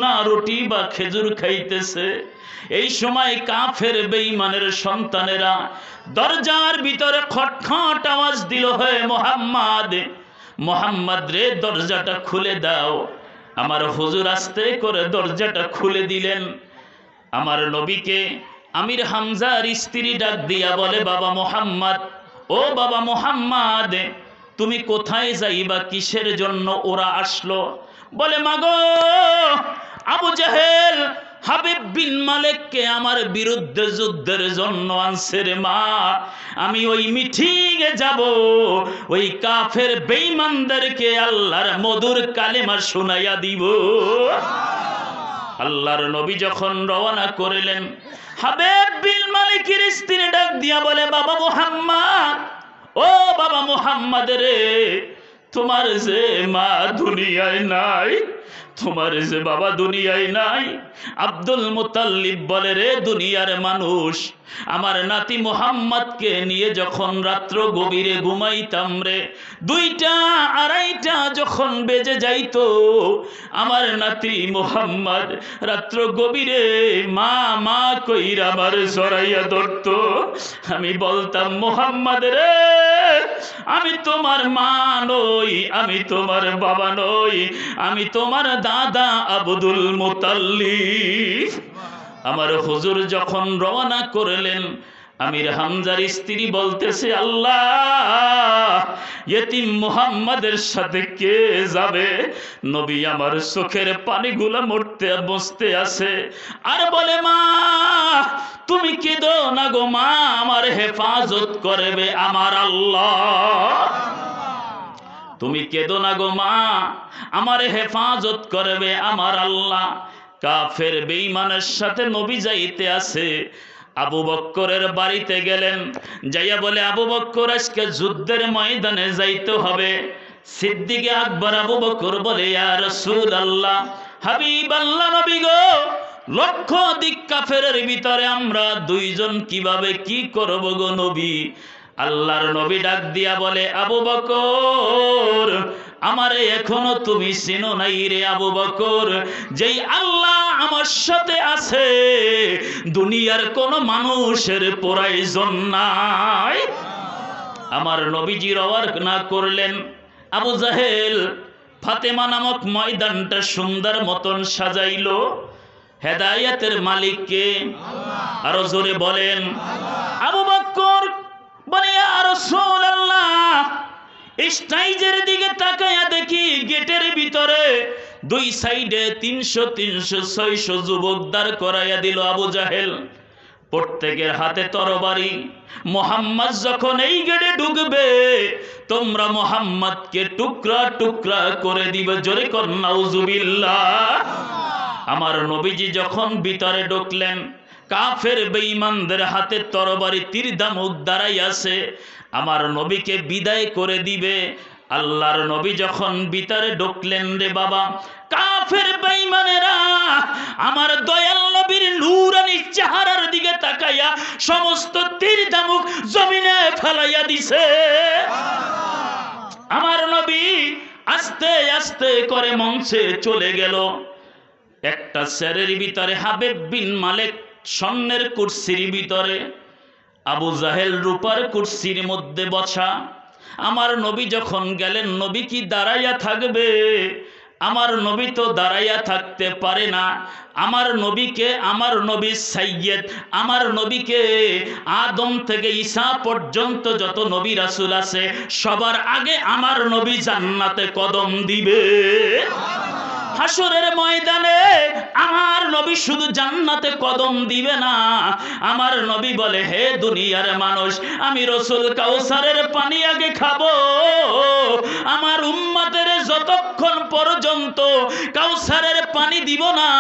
না রুটি বা খেজুর খাইতেছে। এই সময় কাফের বেঈমানের সন্তানেরা দরজার ভিতরে খটখট আওয়াজ দিল, হে মুহাম্মদ, মুহাম্মদ রে দরজাটা খুলে দাও। আমার হুজুর আস্তে করে দরজাটা খুলে দিলেন। আমার নবীকে আমির হামজার স্ত্রী ডাক দিয়া বলে, বাবা মুহাম্মদ, ও বাবা মুহাম্মদ, তুমি কোথায় যাইবা, কিসের জন্য ওরা আসলো? বলে, মাগো, আবু জাহেল হাবিব বিন মালিককে আমার বিরুদ্ধে যুদ্ধের জন্য আনছে রে মা। আমি ওই মিটিংয়ে যাব, ওই কাফের বেঈমানদেরকে আল্লাহর মধুর কালেমা শুনাইয়া দিব। আল্লাহর নবী যখন রওনা করলেন, হাবিব বিন মালিকের স্ত্রী ডাক দিয়া বলে, বাবা মুহাম্মদ, ও বাবা মুহাম্মদ রে, তোমার যে মা দুনিয়ায় নাই, তোমার যে বাবা দুনিয়ায় নাই। আব্দুল মুতাল্লিব বলে, রে দুনিয়ার মানুষ, আমার নাতি মুহাম্মদকে নিয়ে যখন রাত্র গভীরে ঘুমাইতাম রে, 2টা 2:30 যখন বেজে যাইতো, আমার নাতি মুহাম্মদ রাত্র গভীরে মা মা কইরা আমার জড়াইয়া ধরত। আমি বলতাম, মুহাম্মদ রে, আমি তোমার মা নই, আমি তোমার বাবা নই, আমি তোমার দাদা আব্দুল মুতাল্লিব। আমার হুজুর যখন রওনা করলেন, আমির হামজার স্ত্রী বলতেছে, আল্লাহ, ইতিম মুহাম্মাদের সাথে কে যাবে? নবী আমার চোখের পানিগুলা মরতে বসতে আছে আর বলে, মা তুমি কেঁদো না গো মা, আমার হেফাজত করবে আমার আল্লাহ। তুমি কেঁদো না গো মা, আমার হেফাজত করবে আমার আল্লাহ। কাফের বেঈমানের সাথে নবী যাইতে আছে। আবু বক্করের বাড়িতে গেলেন, যাইয়া বলে, আবু বক্কর, আজকে যুদ্ধের ময়দানে যাইতে হবে। সিদ্দিকে আকবর আবু বক্কর বলে, ইয়া রাসূলুল্লাহ, হাবিব আল্লাহ নবী গো, লক্ষ দিক কাফের ভিতরে আমরা 2 জন কিভাবে কি করব গো নবী? আল্লাহর নবী ডাক দিয়া বলে, আবু বকর, আমারে এখনো তুমি চিনো নাই রে আবু বকর। যেই আল্লাহ আমার সাথে আছে, দুনিয়ার কোন মানুষের প্রয়োজন নাই। আমার নবীজি রওনা করলেন। আবু জাহেল ফাতেমা নামক ময়দানটা সুন্দর মতন সাজাইলো। হেদায়েতের মালিক কে? আরো জোরে বলেন। আবু বকর বলে, ইয়া রাসূলুল্লাহ, স্টেজের দিকে তাকায়া দেখি গেটের ভিতরে 2 সাইডে 300 600 যুবক দাঁড় করাইয়া দিল আবু জাহেল। প্রত্যেকের হাতে তরবারি। মুহাম্মদ যখন এই গেটে ঢুকবে, তোমরা মুহাম্মদকে টুকরা টুকরা করে দিবে। জোরে কর নাউজুবিল্লাহ। আমার নবীজি যখন ভিতরে ঢুকলেন, কাফের বেঈমানদের হাতে তরবারি তীর দামুক দাঁড়াই আছে, আমার নবীকে বিদায় করে দিবে। আল্লাহর নবী যখন ভিতরে ঢুকলেন রে বাবা, কাফের বেঈমানেরা আমার দয়াল নবীর নূরানি চেহারার দিকে তাকাইয়া সমস্ত তীর দামুক জমিনে ফেলাইয়া দিছে। আমার নবী আস্তে আস্তে করে মঞ্চে চলে গেল। একটা চেয়ারের ভিতরে হাবিব বিন মালিক স্বর্ণের কুরসির ভিতরে, আবু জাহেল রূপার কুরসির মধ্যে বসা। আমার নবী যখন গেলেন, নবী কি দাঁড়াইয়া থাকবে? আমার নবী তো দাঁড়াইয়া থাকতে পারে না। আমার নবীকে, আমার নবী সাইয়্যেদ, আমার নবীকে আদম থেকে ঈসা পর্যন্ত যত নবী রাসূল আছে, সবার আগে আমার নবী জান্নাতে কদম দিবে। হাসরের ময়দানে আমার নবী শুধু জান্নাতে কদম দিবে না, আমার নবী বলে, হে দুনিয়ার মানুষ, আমি রাসূল কাউসারের পানি আগে খাবো। আমার উম্মতের যতক্ষণ পর্যন্ত কাউসারের পানি দিব না,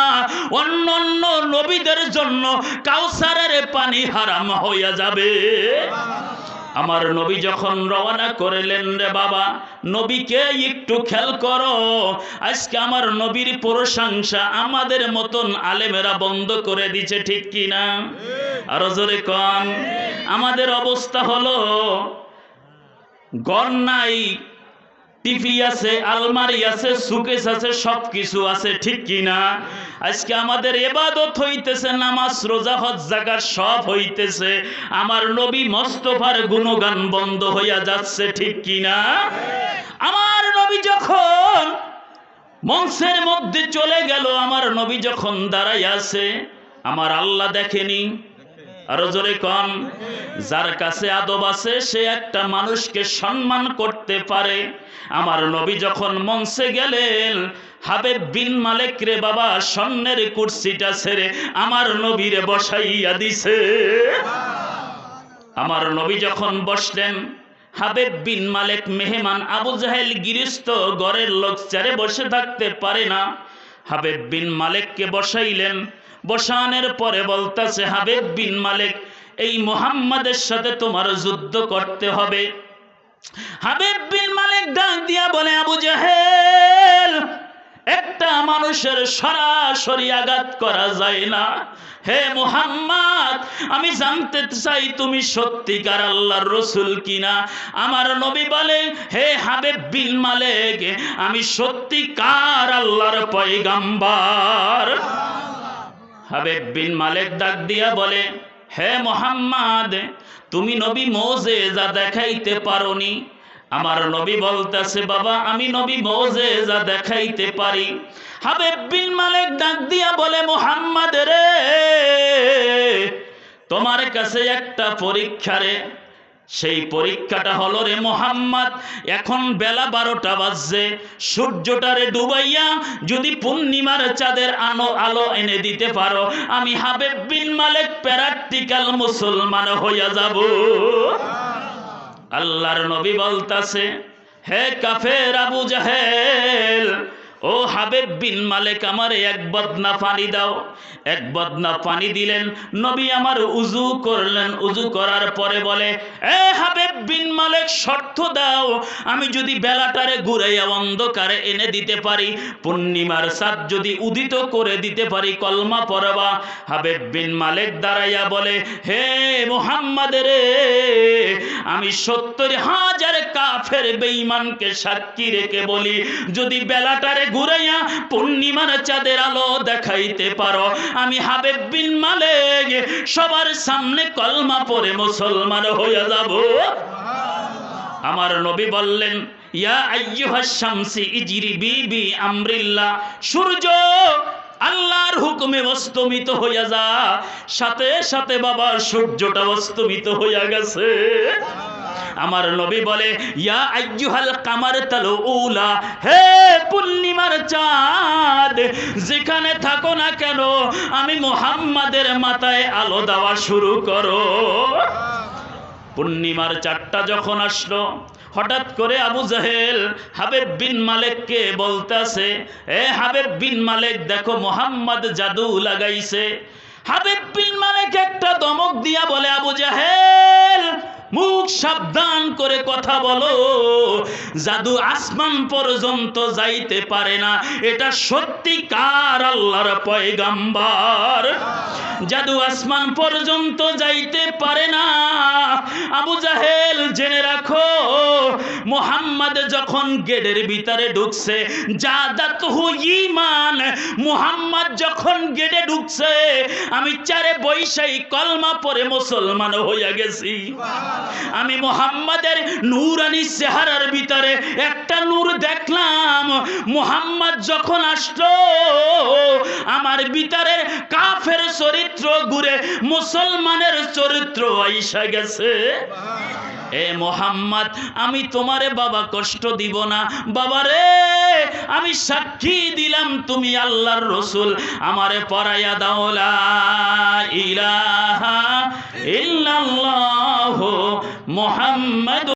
অন্য অন্য নবীদের জন্য কাউসারের পানি হারাম হইয়া যাবে। আমার নবী যখন রওনা করলেন রে বাবা, নবীকে একটু খেয়াল করো। আজকে আমার নবীর প্রশংসা আমাদের মতন আলেমেরা বন্ধ করে দিছে, ঠিক কি না? আরো জোরে কোন। আমাদের অবস্থা হলো ঘর নাই, টিভি আছে, আলমারি আছে, সুকেস আছে, সবকিছু আছে, ঠিক কিনা? আজকে আমাদের ইবাদত হইতেছে, নামাজ রোজা হজ যাকাত সব হইতেছে, আমার নবী মুস্তাফার গুণগান বন্ধ হইয়া যাচ্ছে, ঠিক কিনা? আমার নবী যখন মঞ্চের মধ্যে চলে গেল, আমার নবী যখন দাঁড়াই আছে, আমার আল্লাহ দেখেনি? আরো জোরে কন। যার কাছে আদব আছে সে একটা মানুষকে সম্মান করতে পারে। আমার নবী যখন মঞ্চে গেলেন, হাবিব বিন মালিক রে বাবা স্বর্ণের কুরসিটা ছেড়ে আমার নবীরে বসাইয়া দিছে। আমার নবী যখন বসলেন, হাবিব বিন মালিক মেহমান, আবু জাহেল গৃহস্থ ঘরের লোক, চেয়ারে বসে থাকতে পারে না। হাবিব বিন মালিককে বসাইলেন। বসানোর পরে বলতেছে, হাবিব বিন মালিক, এই মুহাম্মাদের সাথে তোমার যুদ্ধ করতে হবে। হাবিব বিন মালিক ডাক দিয়া বলে, আবু জাহেল, একটা মানুষের সরাসরি আঘাত করা যায় না। হে মুহাম্মদ, আমি জানতে চাই তুমি সত্যিকার আল্লাহর রাসূল কিনা। আমার নবী বলে, হে হাবিব বিন মালিক, আমি সত্যিকার আল্লাহর পয়গম্বর। হাবিব বিন মালিক ডাক দিয়া বলে, হে মুহাম্মদ, তুমি নবী মুজিজা দেখাইতে পারোনি। আমার নবী বলতেছে, বাবা আমি নবী মুজিজা দেখাইতে পারি। হাবিব বিন মালিক ডাক দিয়া বলে, মুহাম্মদ রে, তোমার কাছে একটা পরীক্ষা রে। সেই পরীক্ষাটা হলো রে মুহাম্মদ, এখন বেলা 12টা বাজছে, সূর্যটারে ডুবাইয়া যদি পূর্ণিমার চাঁদের আলো এনে দিতে পারো, আমি হাবিব বিন মালিক প্র্যাকটিক্যাল মুসলমান হইয়া যাব। আল্লাহর নবী বলতাছে, হে কাফের আবু জাহেল, ও হাবিব বিন মালিক, আমার এক বদনা পানি দাও। এক বদনা পানি দিলেন। নবী আমার উজু করলেন। উজু করার পরে বলে, এ হাবিব বিন মালিক, শর্ত দাও, আমি যদি বেলাটারে ঘুরাইয়া অন্ধকারে এনে দিতে পারি, পূর্ণিমার চাঁদ যদি উদিত করে দিতে পারি, কলমা পড়বা। হাবিব বিন মালিক দাঁড়াইয়া বলে, হে মুহাম্মদ রে, আমি 70,000 কাফের বেঈমানকে সাক্ষী রেখে বলি, যদি বেলাটারে ঘুরাইয়া পূর্ণিমার চাঁদের আলো দেখাইতে পারো, আমি হাবিব বিন মালিক সবার সামনে কলমা পড়ে মুসলমান হয়ে যাব। আমার নবী বললেন, ইয়া আইয়ুহাশ শামসি ইজরিবি বি আমরিল্লাহ, সূর্য আল্লাহর হুকুমে অস্তমিত হইয়া যা। সাথে সাথে বাবা সূর্যটা অস্তমিত হইয়া গেছে। আমার নবী বলে, ইয়া আইয়ুহাল কামার তালউলা, হে পূর্ণিমার চাঁদ, যেখানে থাকো না কেন, আমি মুহাম্মাদের মাথায় আলো দেওয়া শুরু করো। পূর্ণিমার চাঁদটা যখন আসলো, হঠাৎ করে আবু জাহেল হাবিব বিন মালিককে বলতেছে, এ হাবিব বিন মালিক, দেখো মুহাম্মদ জাদু লাগাইছে। হাবিব বিন মালিক একটা ধমক দিয়া বলে, আবু জাহেল, মুখ সাবধান করে কথা বলো, জাদু আসমান পর্যন্ত যাইতে পারে না, এটা সত্যিকার আল্লাহর পয়গম্বর। জাদু আসমান পর্যন্ত যাইতে পারে না। আবু জাহেল, জেনে রাখো, মুহাম্মদ যখন গেটের ভিতরে ঢুকছে, জাদাতহু ঈমান, মুহাম্মদ যখন গেটে ঢুকছে, আমি চারে বৈশাই কলমা পড়ে মুসলমান হইয়া গেছি। আমি মুহাম্মাদের নূরানি চেহারার ভিতরে একটা নূর দেখলাম। মুহাম্মদ যখন আসলো, আমার ভিতরে কাফের চরিত্র ঘুরে মুসলমানের চরিত্র আইসা গেছে। এ মুহাম্মদ, আমি তোমারে বাবা কষ্ট দিব না। বাবারে, আমি সাক্ষী দিলাম তুমি আল্লাহর রাসূল, আমারে পরাইয়া দাও লা ইলাহা